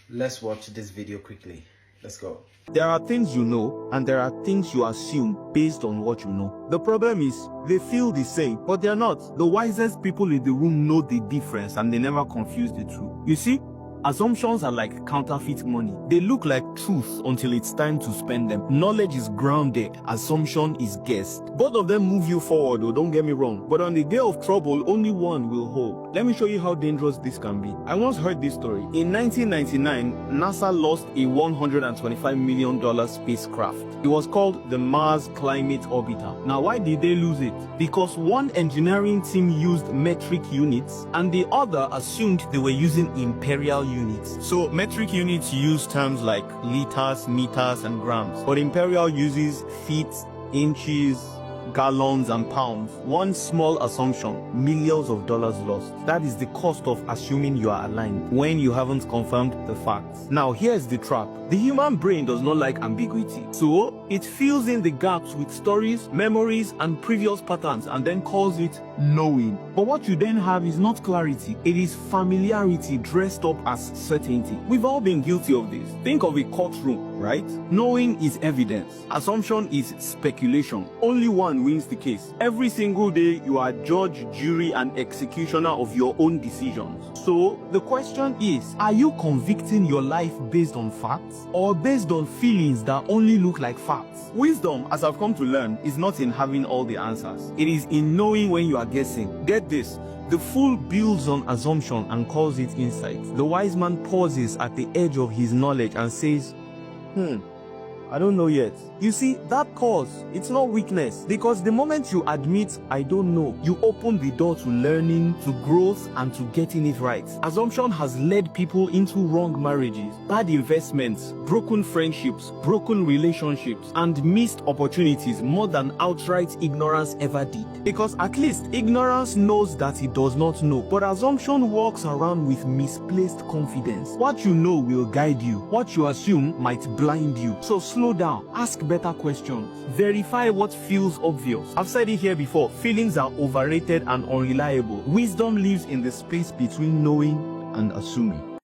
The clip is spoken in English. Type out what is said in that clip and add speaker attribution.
Speaker 1: Let's watch this video quickly. Let's go.
Speaker 2: There are things you know, and there are things you assume based on what you know. The problem is, they feel the same, but they're not. The wisest people in the room know the difference, and they never confuse the two. You see, assumptions are like counterfeit money. They look like truth until it's time to spend them. Knowledge is grounded, assumption is guessed. Both of them move you forward, though, don't get me wrong. But on the day of trouble, only one will hold. Let me show you how dangerous this can be. I once heard this story. In 1999, NASA lost a $125 million spacecraft. It was called the Mars Climate Orbiter. Now, why did they lose it? Because one engineering team used metric units, and the other assumed they were using imperial units. So metric units use terms like liters, meters, and grams, but imperial uses feet, inches, gallons, and pounds. One small assumption, millions of dollars lost. That is the cost of assuming you are aligned when you haven't confirmed the facts. Now here's the trap. The human brain does not like ambiguity, so it fills in the gaps with stories, memories, and previous patterns, and then calls it knowing. But what you then have is not clarity, it is familiarity dressed up as certainty. We've all been guilty of this. Think of a courtroom, right? Knowing is evidence, assumption is speculation. Only one wins the case. Every single day you are judge, jury, and executioner of your own decisions. So the question is, are you convicting your life based on facts or based on feelings that only look like facts? Wisdom, as I've come to learn, is not in having all the answers. It is in knowing when you are guessing. Get this. The fool builds on assumption and calls it insight. The wise man pauses at the edge of his knowledge and says, I don't know yet. You see, that cause, it's not weakness, because the moment you admit, I don't know, you open the door to learning, to growth, and to getting it right. Assumption has led people into wrong marriages, bad investments, broken friendships, broken relationships, and missed opportunities more than outright ignorance ever did. Because at least ignorance knows that it does not know, but assumption walks around with misplaced confidence. What you know will guide you. What you assume might blind you. So slow down, ask better questions, verify what feels obvious. I've said it here before, feelings are overrated and unreliable. Wisdom lives in the space between knowing and assuming.